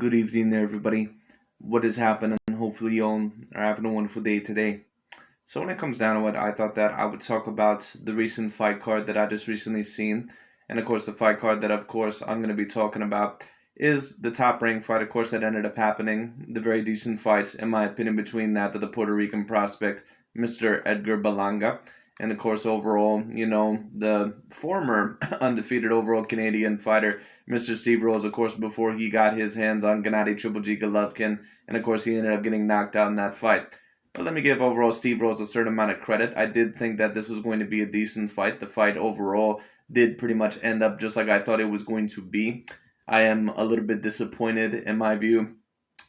Good evening there, everybody. What is happening? Hopefully, you all are having a wonderful day today. So, when it comes down to it, I thought that I would talk about the recent fight card that I just recently seen. And of course, the fight card that, of course, I'm going to be talking about is the top ranked fight, of course, that ended up happening. The very decent fight, in my opinion, between that of the Puerto Rican prospect, Mr. Edgar Berlanga. And of course, overall, the former undefeated overall Canadian fighter, Mr. Steve Rose, of course, before he got his hands on Gennady Triple G Golovkin, and of course, he ended up getting knocked out in that fight. But let me give overall Steve Rose a certain amount of credit. I did think that this was going to be a decent fight. The fight overall did pretty much end up just like I thought it was going to be. I am a little bit disappointed, in my view,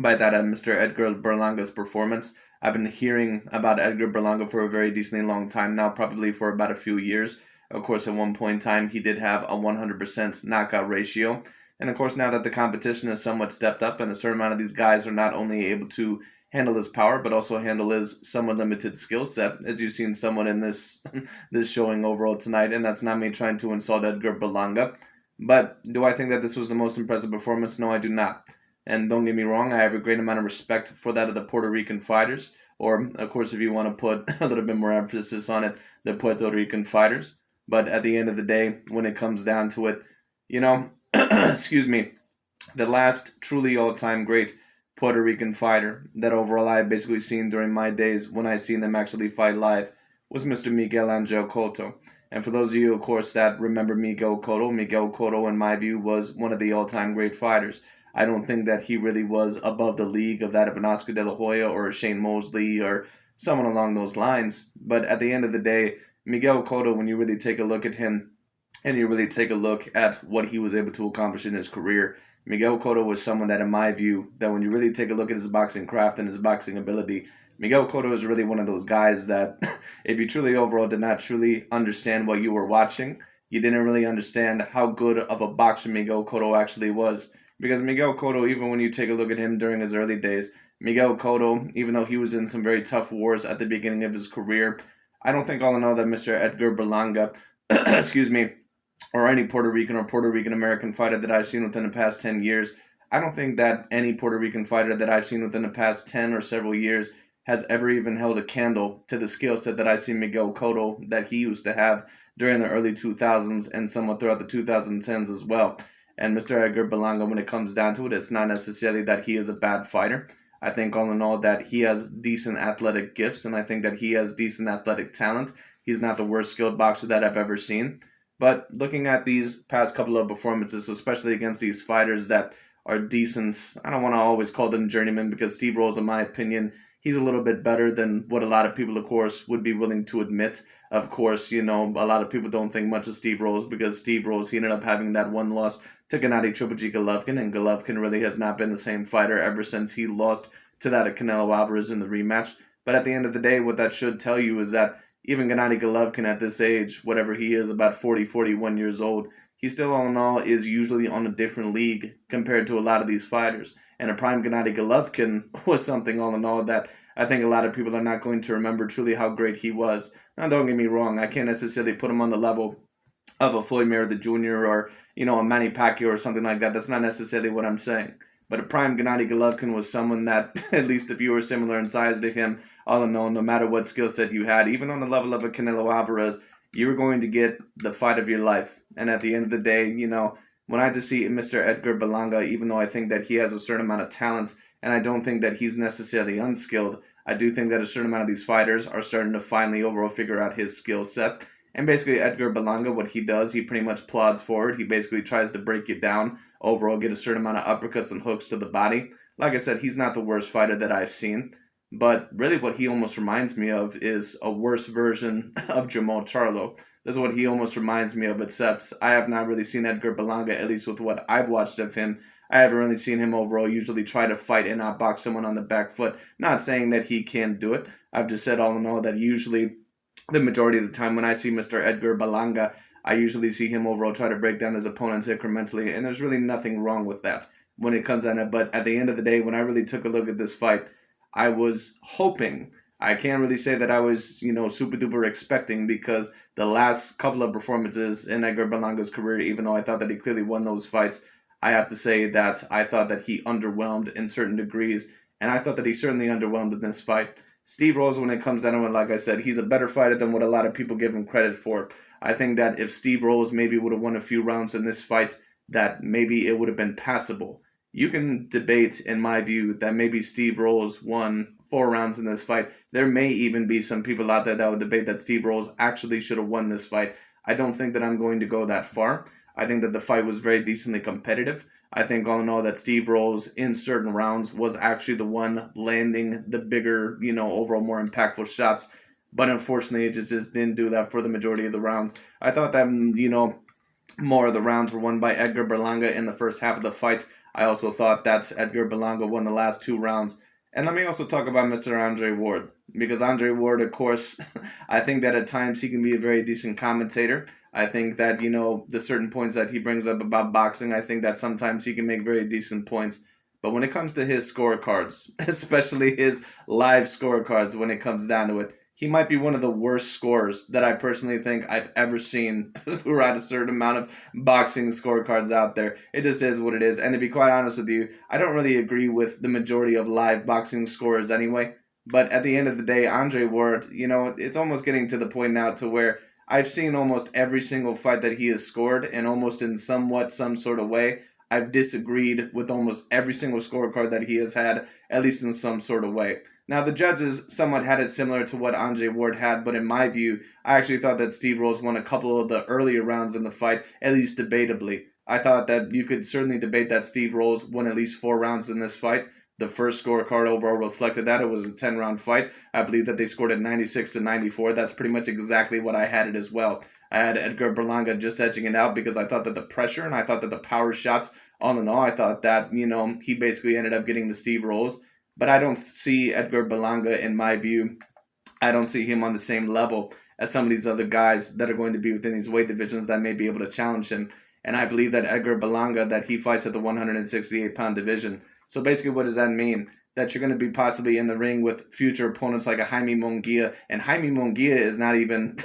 by that Mr. Edgar Berlanga's performance. I've been hearing about Edgar Berlanga for a very decently long time now, probably for about a few years. Of course, at one point in time, he did have a 100% knockout ratio. And of course, now that the competition has somewhat stepped up and a certain amount of these guys are not only able to handle his power, but also handle his somewhat limited skill set, as you've seen somewhat in this this showing overall tonight. And that's not me trying to insult Edgar Berlanga. But do I think that this was the most impressive performance? No, I do not. And don't get me wrong, I have a great amount of respect for that of the Puerto Rican fighters. Or, of course, if you want to put a little bit more emphasis on it, the Puerto Rican fighters. But at the end of the day, when it comes down to it, excuse me, the last truly all-time great Puerto Rican fighter that overall I have basically seen during my days when I seen them actually fight live was Mr. Miguel Angel Cotto. And for those of you, of course, that remember Miguel Cotto, in my view, was one of the all-time great fighters. I don't think that he really was above the league of that of an Oscar De La Hoya or a Shane Mosley or someone along those lines. But at the end of the day, Miguel Cotto, when you really take a look at him and you really take a look at what he was able to accomplish in his career, Miguel Cotto was someone that, in my view, that when you really take a look at his boxing craft and his boxing ability, Miguel Cotto is really one of those guys that if you truly overall did not truly understand what you were watching, you didn't really understand how good of a boxer Miguel Cotto actually was. Because Miguel Cotto, even when you take a look at him during his early days, Miguel Cotto, even though he was in some very tough wars at the beginning of his career, I don't think all in all that Mr. Edgar Berlanga, excuse me, or any Puerto Rican or Puerto Rican American fighter that I've seen within the past 10 years, I don't think that any Puerto Rican fighter that I've seen within the past 10 or several years has ever even held a candle to the skill set that I see Miguel Cotto that he used to have during the early 2000s and somewhat throughout the 2010s as well. And Mr. Edgar Berlanga, when it comes down to it, it's not necessarily that he is a bad fighter. I think all in all that he has decent athletic gifts, and I think that he has decent athletic talent. He's not the worst skilled boxer that I've ever seen. But looking at these past couple of performances, especially against these fighters that are decent, I don't want to always call them journeymen because Steve Rose, in my opinion, he's a little bit better than what a lot of people, of course, would be willing to admit. Of course, a lot of people don't think much of Steve Rose because Steve Rose, he ended up having that one loss to Gennady Triple G Golovkin, and Golovkin really has not been the same fighter ever since he lost to that of Canelo Alvarez in the rematch. But at the end of the day, what that should tell you is that even Gennady Golovkin at this age, whatever he is, about 40, 41 years old, he still all in all is usually on a different league compared to a lot of these fighters. And a prime Gennady Golovkin was something all in all that I think a lot of people are not going to remember truly how great he was. Now, don't get me wrong, I can't necessarily put him on the level of a Floyd Mayweather Jr. or, a Manny Pacquiao or something like that. That's not necessarily what I'm saying. But a prime Gennady Golovkin was someone that, at least if you were similar in size to him, all in all, no matter what skill set you had, even on the level of a Canelo Alvarez, you were going to get the fight of your life. And at the end of the day, when I just see Mr. Edgar Berlanga, even though I think that he has a certain amount of talents, and I don't think that he's necessarily unskilled, I do think that a certain amount of these fighters are starting to finally overall figure out his skill set. And basically, Edgar Berlanga, what he does, he pretty much plods forward. He basically tries to break you down, overall get a certain amount of uppercuts and hooks to the body. Like I said, he's not the worst fighter that I've seen. But really what he almost reminds me of is a worse version of Jamal Charlo. That's what he almost reminds me of, except I have not really seen Edgar Berlanga, at least with what I've watched of him. I haven't really seen him overall usually try to fight and outbox someone on the back foot. Not saying that he can't do it. I've just said all in all that usually the majority of the time when I see Mr. Edgar Berlanga, I usually see him overall try to break down his opponents incrementally, and there's really nothing wrong with that when it comes down to it. But at the end of the day, when I really took a look at this fight, I was hoping, I can't really say that I was, super duper expecting because the last couple of performances in Edgar Berlanga's career, even though I thought that he clearly won those fights, I have to say that I thought that he underwhelmed in certain degrees, and I thought that he certainly underwhelmed in this fight. Steve Rose, when it comes down to it, like I said, he's a better fighter than what a lot of people give him credit for. I think that if Steve Rose maybe would have won a few rounds in this fight, that maybe it would have been passable. You can debate, in my view, that maybe Steve Rose won 4 rounds in this fight. There may even be some people out there that would debate that Steve Rose actually should have won this fight. I don't think that I'm going to go that far. I think that the fight was very decently competitive. I think all in all that Steve Rose in certain rounds was actually the one landing the bigger, overall more impactful shots. But unfortunately, it just didn't do that for the majority of the rounds. I thought that, more of the rounds were won by Edgar Berlanga in the first half of the fight. I also thought that Edgar Berlanga won the last 2 rounds. And let me also talk about Mr. Andre Ward. Because Andre Ward, of course, I think that at times he can be a very decent commentator. I think that, the certain points that he brings up about boxing, I think that sometimes he can make very decent points. But when it comes to his scorecards, especially his live scorecards when it comes down to it, he might be one of the worst scorers that I personally think I've ever seen throughout a certain amount of boxing scorecards out there. It just is what it is. And to be quite honest with you, I don't really agree with the majority of live boxing scorers anyway. But at the end of the day, Andre Ward, it's almost getting to the point now to where I've seen almost every single fight that he has scored, and almost in somewhat some sort of way, I've disagreed with almost every single scorecard that he has had, at least in some sort of way. Now, the judges somewhat had it similar to what Andre Ward had, but in my view, I actually thought that Steve Rose won a couple of the earlier rounds in the fight, at least debatably. I thought that you could certainly debate that Steve Rose won at least 4 rounds in this fight. The first scorecard overall reflected that. It was a 10-round fight. I believe that they scored at 96-94. That's pretty much exactly what I had it as well. I had Edgar Berlanga just edging it out because I thought that the pressure and I thought that the power shots, all in all, I thought that, he basically ended up getting the Steve Rose. But I don't see Edgar Berlanga, in my view, I don't see him on the same level as some of these other guys that are going to be within these weight divisions that may be able to challenge him. And I believe that Edgar Berlanga, that he fights at the 168-pound division. So basically, what does that mean? That you're going to be possibly in the ring with future opponents like a Jaime Munguia. And Jaime Munguia is not even,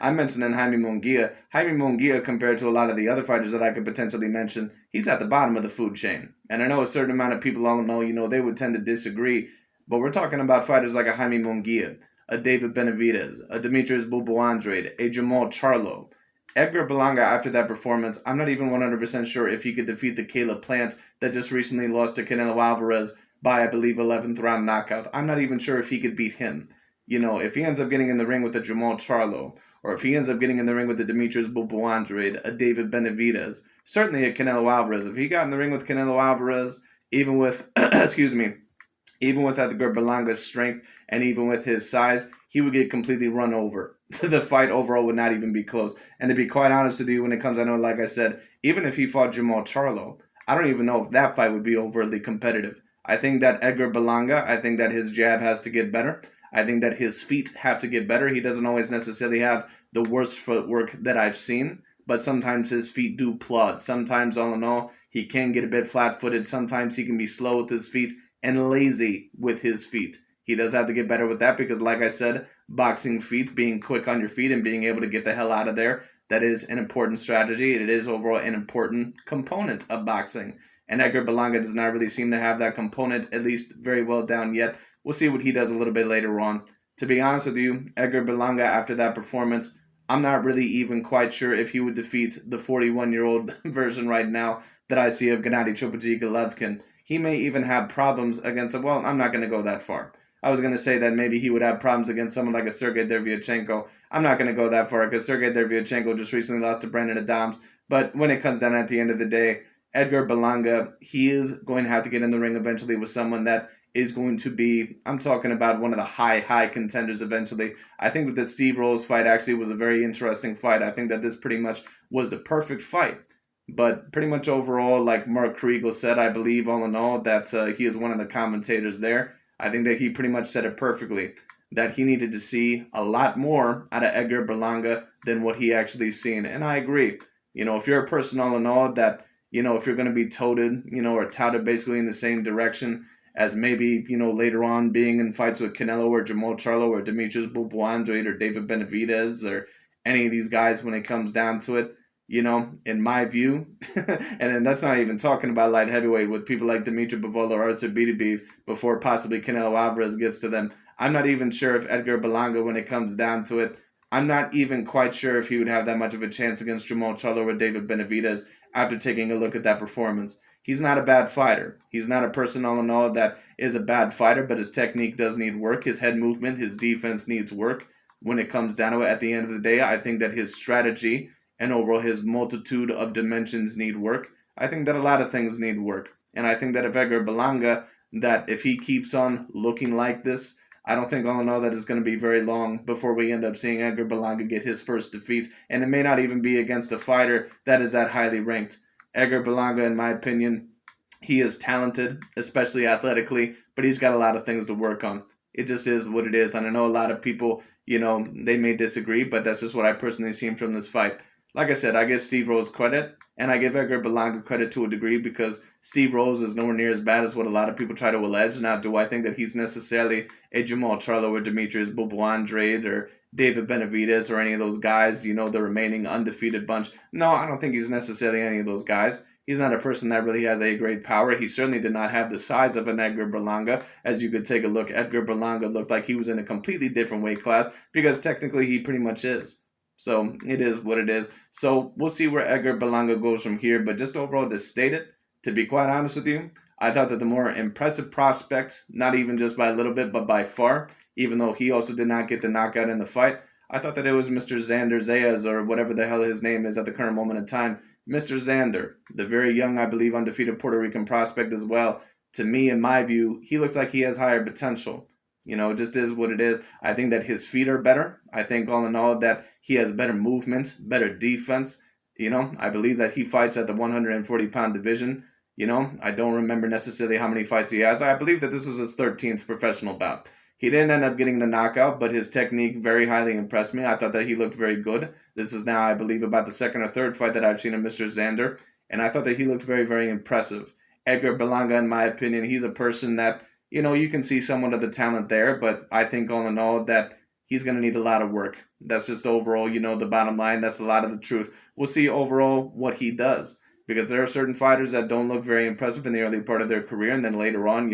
I'm mentioning Jaime Munguia. Jaime Munguia, compared to a lot of the other fighters that I could potentially mention, he's at the bottom of the food chain. And I know a certain amount of people all know, they would tend to disagree. But we're talking about fighters like a Jaime Munguia, a David Benavidez, a Demetrius Andrade, a Jamal Charlo. Edgar Berlanga, after that performance, I'm not even 100% sure if he could defeat the Caleb Plant that just recently lost to Canelo Alvarez by, I believe, 11th round knockout. I'm not even sure if he could beat him. If he ends up getting in the ring with a Jamal Charlo, or if he ends up getting in the ring with the Demetrius Andrade, a David Benavidez, certainly a Canelo Alvarez. If he got in the ring with Canelo Alvarez, even with, even with Edgar Berlanga's strength and even with his size, he would get completely run over. The fight overall would not even be close. And to be quite honest with you, when it comes, I know, like I said, even if he fought Jamal Charlo, I don't even know if that fight would be overtly competitive. I think that Edgar Berlanga, I think that his jab has to get better. I think that his feet have to get better. He doesn't always necessarily have the worst footwork that I've seen, but sometimes his feet do plod. Sometimes, all in all, he can get a bit flat-footed. Sometimes he can be slow with his feet and lazy with his feet. He does have to get better with that because, like I said, boxing feet, being quick on your feet and being able to get the hell out of there, that is an important strategy. It is overall an important component of boxing. And Edgar Berlanga does not really seem to have that component, at least very well down yet. We'll see what he does a little bit later on. To be honest with you, Edgar Berlanga, after that performance, I'm not really even quite sure if he would defeat the 41-year-old version right now that I see of Gennady Triple G Golovkin. He may even have problems against, well, I'm not going to go that far. I was going to say that maybe he would have problems against someone like a Sergey Derevyanchenko. I'm not going to go that far because Sergey Derevyanchenko just recently lost to Brandon Adams. But when it comes down at the end of the day, Edgar Berlanga, he is going to have to get in the ring eventually with someone that is going to be, I'm talking about one of the high contenders eventually. I think that the Steve Rose fight actually was a very interesting fight. I think that this pretty much was the perfect fight. But pretty much overall, like Mark Kriegel said, I believe all in all, that he is one of the commentators there. I think that he pretty much said it perfectly, that he needed to see a lot more out of Edgar Berlanga than what he actually seen. And I agree. If you're a person all in all that, if you're going to be touted, or touted basically in the same direction as maybe, later on being in fights with Canelo or Jamal Charlo or Demetrius Andrade or David Benavidez or any of these guys when it comes down to it, in my view, and then that's not even talking about light heavyweight with people like Dimitri Bivol or Artur Beterbiev before possibly Canelo Alvarez gets to them. I'm not even sure if Edgar Berlanga, when it comes down to it, I'm not even quite sure if he would have that much of a chance against Jamal Charlo or David Benavidez after taking a look at that performance. He's not a bad fighter. He's not a person, all in all, that is a bad fighter, but his technique does need work. His head movement, his defense needs work. When it comes down to it, at the end of the day, I think that his strategy and overall his multitude of dimensions need work. I think that a lot of things need work. And I think that if Edgar Berlanga, that if he keeps on looking like this, I don't think all in all that it's going to be very long before we end up seeing Edgar Berlanga get his first defeat. And it may not even be against a fighter that is that highly ranked. Edgar Berlanga, in my opinion, he is talented, especially athletically, but he's got a lot of things to work on. It just is what it is. And I know a lot of people, they may disagree, but that's just what I personally seen from this fight. Like I said, I give Steve Rose credit, and I give Edgar Berlanga credit to a degree because Steve Rose is nowhere near as bad as what a lot of people try to allege. Now, do I think that he's necessarily a Jamal Charlo or Demetrius Bobo-Andrade or David Benavidez or any of those guys, the remaining undefeated bunch? No, I don't think he's necessarily any of those guys. He's not a person that really has a great power. He certainly did not have the size of an Edgar Berlanga. As you could take a look, Edgar Berlanga looked like he was in a completely different weight class because technically he pretty much is. So it is what it is. So we'll see where Edgar Berlanga goes from here. But just overall to state it, to be quite honest with you, I thought that the more impressive prospect, not even just by a little bit, but by far, even though he also did not get the knockout in the fight, I thought that it was Mr. Xander Zayas, or whatever the hell his name is at the current moment in time. Mr. Xander, the very young, I believe, undefeated Puerto Rican prospect as well. To me, in my view, he looks like he has higher potential. It just is what it is. I think that his feet are better. I think all in all that he has better movement, better defense. I believe that he fights at the 140-pound division. I don't remember necessarily how many fights he has. I believe that this was his 13th professional bout. He didn't end up getting the knockout, but his technique very highly impressed me. I thought that he looked very good. This is now, I believe, about the second or third fight that I've seen of Mr. Xander, and I thought that he looked very, very impressive. Edgar Berlanga, in my opinion, he's a person that, you can see somewhat of the talent there, but I think all in all that he's going to need a lot of work. That's just overall, the bottom line. That's a lot of the truth. We'll see overall what he does, because there are certain fighters that don't look very impressive in the early part of their career, and then later on,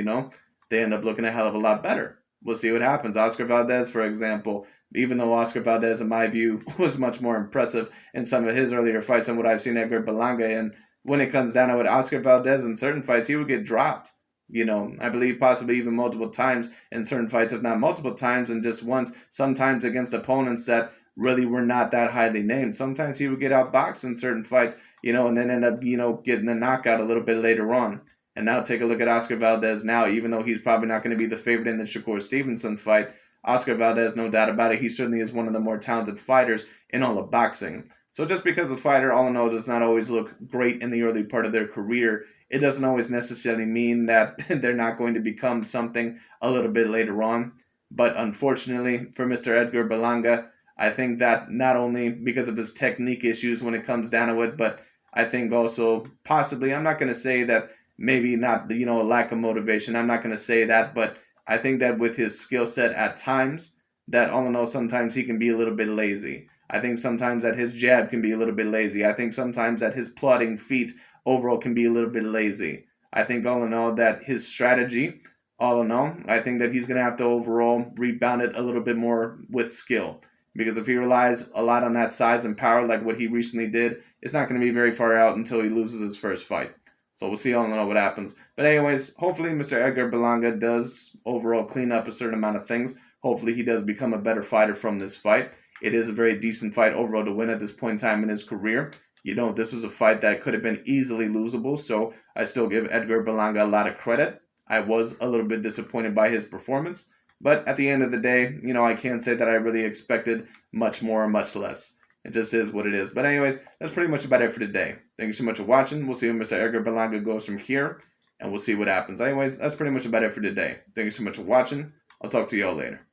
they end up looking a hell of a lot better. We'll see what happens. Oscar Valdez, for example, even though Oscar Valdez, in my view, was much more impressive in some of his earlier fights than what I've seen Edgar Berlanga in, when it comes down to it, Oscar Valdez in certain fights, he would get dropped. I believe possibly even multiple times in certain fights, if not multiple times and just once, sometimes against opponents that really were not that highly named. Sometimes he would get outboxed in certain fights, and then end up, getting a knockout a little bit later on. And now take a look at Oscar Valdez now, even though he's probably not going to be the favorite in the Shakur Stevenson fight. Oscar Valdez, no doubt about it, he certainly is one of the more talented fighters in all of boxing. So just because a fighter, all in all, does not always look great in the early part of their career, it doesn't always necessarily mean that they're not going to become something a little bit later on. But unfortunately for Mr. Edgar Berlanga, I think that not only because of his technique issues when it comes down to it, but I think also possibly, I'm not going to say that maybe not, a lack of motivation. I'm not going to say that, but I think that with his skill set at times, that all in all, sometimes he can be a little bit lazy. I think sometimes that his jab can be a little bit lazy. I think sometimes that his plodding feet overall can be a little bit lazy. I think all in all that his strategy, all in all, I think that he's going to have to overall rebound it a little bit more with skill. Because if he relies a lot on that size and power like what he recently did, it's not going to be very far out until he loses his first fight. So we'll see all in all what happens. But anyways, hopefully Mr. Edgar Berlanga does overall clean up a certain amount of things. Hopefully he does become a better fighter from this fight. It is a very decent fight overall to win at this point in time in his career. This was a fight that could have been easily losable, so I still give Edgar Berlanga a lot of credit. I was a little bit disappointed by his performance, but at the end of the day, I can't say that I really expected much more or much less. It just is what it is. But anyways, that's pretty much about it for today. Thank you so much for watching. We'll see where Mr. Edgar Berlanga goes from here, and we'll see what happens. Anyways, that's pretty much about it for today. Thank you so much for watching. I'll talk to y'all later.